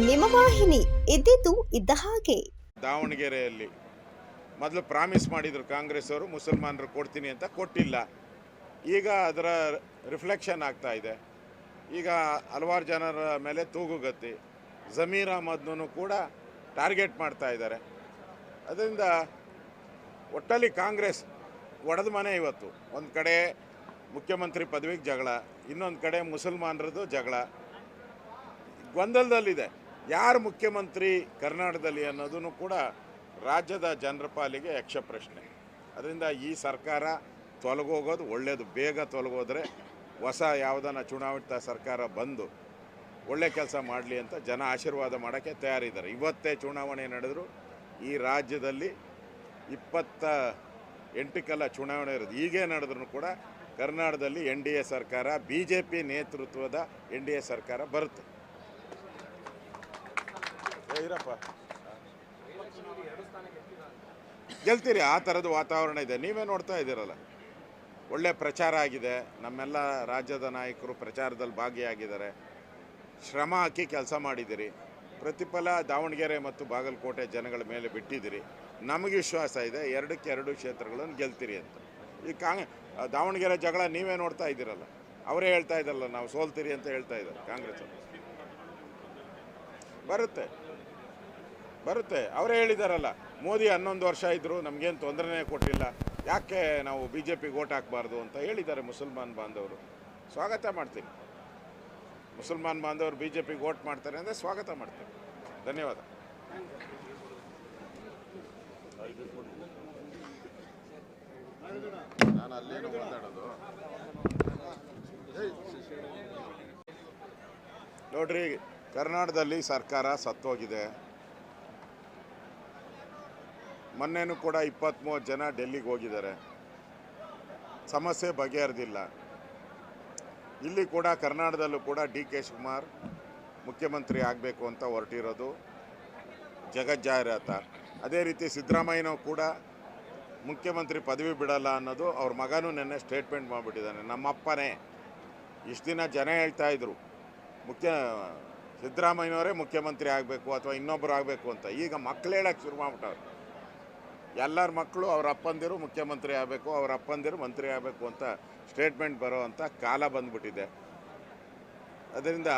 ನಿಮ್ಮ ವಾಹಿನಿ, ಇದ್ದಿದ್ದು ಇದ್ದ ಹಾಗೆ. ದಾವಣಗೆರೆಯಲ್ಲಿ ಮೊದಲು ಪ್ರಾಮಿಸ್ ಮಾಡಿದ್ರು ಕಾಂಗ್ರೆಸ್ ಅವರು, ಮುಸಲ್ಮಾನರು ಕೊಡ್ತೀನಿ ಅಂತ, ಕೊಟ್ಟಿಲ್ಲ. ಈಗ ಅದರ ರಿಫ್ಲೆಕ್ಷನ್ ಆಗ್ತಾ ಇದೆ. ಈಗ ಹಲವಾರು ಜನರ ಮೇಲೆ ತೂಗುಗತ್ತಿ. ಜಮೀರ್ ಅಹಮದ್ನೂ ಕೂಡ ಟಾರ್ಗೆಟ್ ಮಾಡ್ತಾ ಇದ್ದಾರೆ. ಅದರಿಂದ ಒಟ್ಟಲ್ಲಿ ಕಾಂಗ್ರೆಸ್ ಒಡೆದ ಮನೆ ಇವತ್ತು. ಒಂದು ಕಡೆ ಮುಖ್ಯಮಂತ್ರಿ ಪದವಿಗೆ ಜಗಳ, ಇನ್ನೊಂದು ಕಡೆ ಮುಸಲ್ಮಾನರದ್ದು ಜಗಳ, ಗೊಂದಲದಲ್ಲಿದೆ. ಯಾರು ಮುಖ್ಯಮಂತ್ರಿ ಕರ್ನಾಟಕದಲ್ಲಿ ಅನ್ನೋದನ್ನು ಕೂಡ ರಾಜ್ಯದ ಜನರ ಪಾಲಿಗೆ ಯಕ್ಷ ಪ್ರಶ್ನೆ. ಅದರಿಂದ ಈ ಸರ್ಕಾರ ತೊಲಗೋಗೋದು ಒಳ್ಳೆಯದು. ಬೇಗ ತೊಲಗೋದ್ರೆ ಹೊಸ ಯಾವುದನ್ನ ಚುನಾಯಿತ ಸರ್ಕಾರ ಬಂದು ಒಳ್ಳೆ ಕೆಲಸ ಮಾಡಲಿ ಅಂತ ಜನ ಆಶೀರ್ವಾದ ಮಾಡೋಕ್ಕೆ ತಯಾರಿದ್ದಾರೆ. ಇವತ್ತೇ ಚುನಾವಣೆ ನಡೆದರೂ ಈ ರಾಜ್ಯದಲ್ಲಿ 28 ಚುನಾವಣೆ ಇರೋದು. ಹೀಗೆ ನಡೆದ್ರೂ ಕೂಡ ಕರ್ನಾಟಕದಲ್ಲಿ NDA ಸರ್ಕಾರ, BJP ನೇತೃತ್ವದ NDA ಸರ್ಕಾರ ಬರುತ್ತೆ. ಇರಪ್ಪ, ಗೆಲ್ತೀರಿ. ಆ ಥರದ ವಾತಾವರಣ ಇದೆ. ನೀವೇ ನೋಡ್ತಾ ಇದ್ದೀರಲ್ಲ, ಒಳ್ಳೆ ಪ್ರಚಾರ ಆಗಿದೆ. ನಮ್ಮೆಲ್ಲ ರಾಜ್ಯದ ನಾಯಕರು ಪ್ರಚಾರದಲ್ಲಿ ಭಾಗಿಯಾಗಿದ್ದಾರೆ. ಶ್ರಮ ಹಾಕಿ ಕೆಲಸ ಮಾಡಿದ್ದೀರಿ. ಪ್ರತಿಫಲ ದಾವಣಗೆರೆ ಮತ್ತು ಬಾಗಲಕೋಟೆ ಜನಗಳ ಮೇಲೆ ಬಿಟ್ಟಿದ್ದೀರಿ. ನಮಗೆ ವಿಶ್ವಾಸ ಇದೆ 2ಕ್ಕೆ 2 ಕ್ಷೇತ್ರಗಳನ್ನು ಗೆಲ್ತೀರಿ ಅಂತ. ಈ ದಾವಣಗೆರೆ ಜಗಳ ನೀವೇ ನೋಡ್ತಾ ಇದ್ದೀರಲ್ಲ, ಅವರೇ ಹೇಳ್ತಾ ಇದ್ದಾರಲ್ಲ ನಾವು ಸೋಲ್ತೀರಿ ಅಂತ ಹೇಳ್ತಾ ಇದ್ದಾರೆ. ಕಾಂಗ್ರೆಸ್ ಬರುತ್ತೆ ಅವರೇ ಹೇಳಿದಾರಲ್ಲ, ಮೋದಿ 11 ವರ್ಷ ಇದ್ದರು, ನಮಗೇನು ತೊಂದರೆನೇ ಕೊಟ್ಟಿಲ್ಲ, ಯಾಕೆ ನಾವು BJPಗೆ ಓಟ್ ಹಾಕಬಾರ್ದು ಅಂತ ಹೇಳಿದ್ದಾರೆ ಮುಸಲ್ಮಾನ್ ಬಾಂಧವರು. ಸ್ವಾಗತ ಮಾಡ್ತೀನಿ. ಮುಸಲ್ಮಾನ್ ಬಾಂಧವರು BJPಗೆ ಓಟ್ ಮಾಡ್ತಾರೆ ಅಂದರೆ ಸ್ವಾಗತ ಮಾಡ್ತೀನಿ. ಧನ್ಯವಾದ. ನಾನು ಅಲ್ಲೇನು ಮಾತಾಡೋದು ನೋಡ್ರಿ, ಕರ್ನಾಟಕದಲ್ಲಿ ಸರ್ಕಾರ ಸತ್ತೋಗಿದೆ. ಮೊನ್ನೆನೂ ಕೂಡ 20-30 ಜನ ಡೆಲ್ಲಿಗೆ ಹೋಗಿದ್ದಾರೆ. ಸಮಸ್ಯೆ ಬಗೆಹರಿದಿಲ್ಲ. ಇಲ್ಲಿ ಕೂಡ ಕರ್ನಾಟಕದಲ್ಲೂ ಕೂಡ DK ಶಿವಕುಮಾರ್ ಮುಖ್ಯಮಂತ್ರಿ ಆಗಬೇಕು ಅಂತ ಹೊರಟಿರೋದು ಜಗಜ್ಜಾಹಿರಾತ. ಅದೇ ರೀತಿ ಸಿದ್ದರಾಮಯ್ಯನೂ ಕೂಡ ಮುಖ್ಯಮಂತ್ರಿ ಪದವಿ ಬಿಡಲ್ಲ ಅನ್ನೋದು ಅವ್ರ ಮಗನೂ ನೆನ್ನೆ ಸ್ಟೇಟ್ಮೆಂಟ್ ಮಾಡಿಬಿಟ್ಟಿದ್ದಾನೆ. ನಮ್ಮಪ್ಪನೇ ಇಷ್ಟು ದಿನ ಜನ ಹೇಳ್ತಾ ಇದ್ರು ಸಿದ್ದರಾಮಯ್ಯನವರೇ ಮುಖ್ಯಮಂತ್ರಿ ಆಗಬೇಕು ಅಥವಾ ಇನ್ನೊಬ್ಬರು ಆಗಬೇಕು ಅಂತ. ಈಗ ಮಕ್ಕಳು ಹೇಳಕ್ಕೆ ಶುರು ಮಾಡ್ಬಿಟ್ಟವ್ರು. ಎಲ್ಲರ ಮಕ್ಕಳು ಅವ್ರ ಅಪ್ಪಂದಿರು ಮುಖ್ಯಮಂತ್ರಿ ಆಗಬೇಕು, ಅವ್ರ ಅಪ್ಪಂದಿರು ಮಂತ್ರಿ ಆಗಬೇಕು ಅಂತ ಸ್ಟೇಟ್ಮೆಂಟ್ ಬರೋ ಅಂಥ ಕಾಲ ಬಂದ್ಬಿಟ್ಟಿದೆ. ಅದರಿಂದ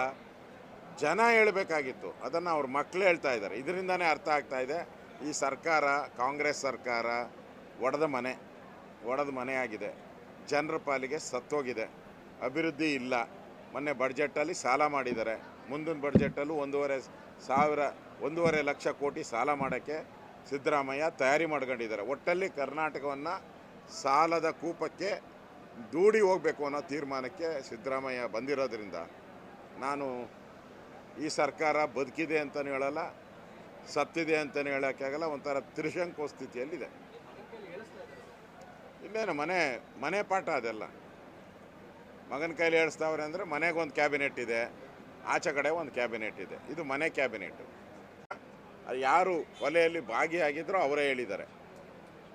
ಜನ ಹೇಳಬೇಕಾಗಿತ್ತು, ಅದನ್ನು ಅವ್ರ ಮಕ್ಕಳು ಹೇಳ್ತಾ ಇದ್ದಾರೆ. ಇದರಿಂದನೇ ಅರ್ಥ ಆಗ್ತಾ ಇದೆ ಈ ಸರ್ಕಾರ, ಕಾಂಗ್ರೆಸ್ ಸರ್ಕಾರ ಒಡೆದ ಮನೆ ಆಗಿದೆ. ಜನರ ಪಾಲಿಗೆ ಸತ್ತೋಗಿದೆ. ಅಭಿವೃದ್ಧಿ ಇಲ್ಲ. ಮೊನ್ನೆ ಬಡ್ಜೆಟಲ್ಲಿ ಸಾಲ ಮಾಡಿದ್ದಾರೆ. ಮುಂದಿನ ಬಡ್ಜೆಟಲ್ಲೂ 1.5 ಲಕ್ಷ ಕೋಟಿ ಸಾಲ ಮಾಡೋಕ್ಕೆ ಸಿದ್ದರಾಮಯ್ಯ ತಯಾರಿ ಮಾಡ್ಕೊಂಡಿದ್ದಾರೆ. ಒಟ್ಟಲ್ಲಿ ಕರ್ನಾಟಕವನ್ನು ಸಾಲದ ಕೂಪಕ್ಕೆ ದೂಡಿ ಹೋಗಬೇಕು ಅನ್ನೋ ತೀರ್ಮಾನಕ್ಕೆ ಸಿದ್ದರಾಮಯ್ಯ ಬಂದಿರೋದ್ರಿಂದ ನಾನು ಈ ಸರ್ಕಾರ ಬದುಕಿದೆ ಅಂತಲೂ ಹೇಳಲ್ಲ, ಸತ್ತಿದೆ ಅಂತಲೂ ಹೇಳೋಕ್ಕಾಗಲ್ಲ. ಒಂಥರ ತ್ರಿಶಂಕು ಸ್ಥಿತಿಯಲ್ಲಿದೆ. ಇನ್ನೇನು ಮನೆ ಪಾಠ ಅದೆಲ್ಲ. ಮಗನ ಕೈಲಿ ಹೇಳಿಸ್ತಾವ್ರೆ ಅಂದರೆ ಮನೆಗೊಂದು ಕ್ಯಾಬಿನೆಟ್ ಇದೆ, ಆಚೆ ಕಡೆ ಒಂದು ಕ್ಯಾಬಿನೆಟ್ ಇದೆ. ಇದು ಮನೆ ಕ್ಯಾಬಿನೆಟ್ಟು. ಯಾರು ಕೊಲೆಯಲ್ಲಿ ಭಾಗಿಯಾಗಿದ್ರೋ ಅವರೇ ಹೇಳಿದ್ದಾರೆ.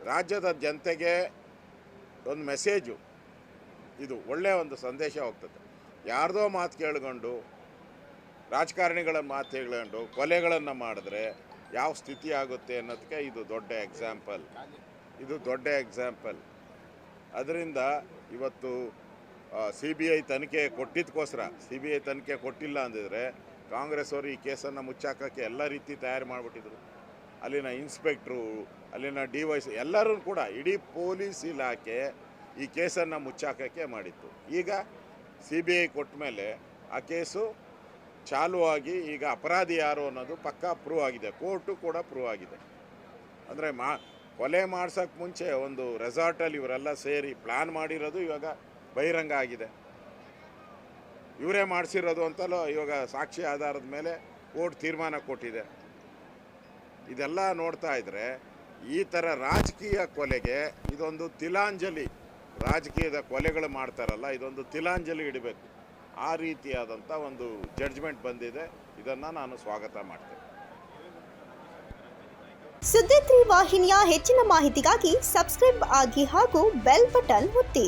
ರಾಜ್ಯದ ಜನತೆಗೆ ಒಂದು ಮೆಸೇಜು, ಇದು ಒಳ್ಳೆಯ ಒಂದು ಸಂದೇಶ ಹೋಗ್ತದೆ. ಯಾರ್ದೋ ಮಾತು ಕೇಳ್ಕೊಂಡು, ರಾಜಕಾರಣಿಗಳ ಮಾತು ಕೇಳ್ಕೊಂಡು ಕೊಲೆಗಳನ್ನು ಮಾಡಿದ್ರೆ ಯಾವ ಸ್ಥಿತಿ ಆಗುತ್ತೆ ಅನ್ನೋದಕ್ಕೆ ಇದು ದೊಡ್ಡ ಎಕ್ಸಾಂಪಲ್. ಅದರಿಂದ ಇವತ್ತು CBI ತನಿಖೆ ಕೊಟ್ಟಿದ್ದಕ್ಕೋಸ್ಕರ, CBI ತನಿಖೆ ಕೊಟ್ಟಿಲ್ಲ ಅಂದಿದ್ರೆ ಕಾಂಗ್ರೆಸ್ ಅವರು ಈ ಕೇಸನ್ನು ಮುಚ್ಚಾಕೋಕ್ಕೆ ಎಲ್ಲ ರೀತಿ ತಯಾರು ಮಾಡಿಬಿಟ್ಟಿದ್ರು. ಅಲ್ಲಿನ ಇನ್ಸ್ಪೆಕ್ಟ್ರು, ಅಲ್ಲಿನ DYC ಎಲ್ಲರೂ ಕೂಡ, ಇಡೀ ಪೊಲೀಸ್ ಇಲಾಖೆ ಈ ಕೇಸನ್ನು ಮುಚ್ಚಾಕೋಕ್ಕೆ ಮಾಡಿತ್ತು. ಈಗ CBI ಕೊಟ್ಟ ಮೇಲೆ ಆ ಕೇಸು ಚಾಲುವಾಗಿ ಈಗ ಅಪರಾಧಿ ಯಾರು ಅನ್ನೋದು ಪಕ್ಕಾ ಪ್ರೂವ್ ಆಗಿದೆ. ಕೋರ್ಟು ಕೂಡ ಪ್ರೂವ್ ಆಗಿದೆ. ಅಂದರೆ ಕೊಲೆ ಮಾಡ್ಸೋಕ್ಕೆ ಮುಂಚೆ ಒಂದು ರೆಸಾರ್ಟಲ್ಲಿ ಇವರೆಲ್ಲ ಸೇರಿ ಪ್ಲ್ಯಾನ್ ಮಾಡಿರೋದು ಇವಾಗ ಬಹಿರಂಗ ಆಗಿದೆ. ಇವರೇ ಮಾಡಿಸಿರೋದು ಅಂತಲೂ ಇವಾಗ ಸಾಕ್ಷಿ ಆಧಾರದ ಮೇಲೆ ಕೋರ್ಟ್ ತೀರ್ಮಾನ ಕೊಟ್ಟಿದೆ. ಇದೆಲ್ಲ ನೋಡ್ತಾ ಇದ್ದರೆ ಈ ಥರ ರಾಜಕೀಯ ಕೊಲೆಗೆ ಇದೊಂದು ತಿಲಾಂಜಲಿ. ರಾಜಕೀಯದ ಕೊಲೆಗಳು ಮಾಡ್ತಾರಲ್ಲ, ಇದೊಂದು ತಿಲಾಂಜಲಿ ಇಡಬೇಕು. ಆ ರೀತಿಯಾದಂಥ ಒಂದು ಜಡ್ಜ್ಮೆಂಟ್ ಬಂದಿದೆ. ಇದನ್ನು ನಾನು ಸ್ವಾಗತ ಮಾಡ್ತೇನೆ. ಸುದ್ದಿ 3 ವಾಹಿನಿಯ ಹೆಚ್ಚಿನ ಮಾಹಿತಿಗಾಗಿ ಸಬ್ಸ್ಕ್ರೈಬ್ ಆಗಿ ಹಾಗೂ ಬೆಲ್ ಬಟನ್ ಒತ್ತಿ.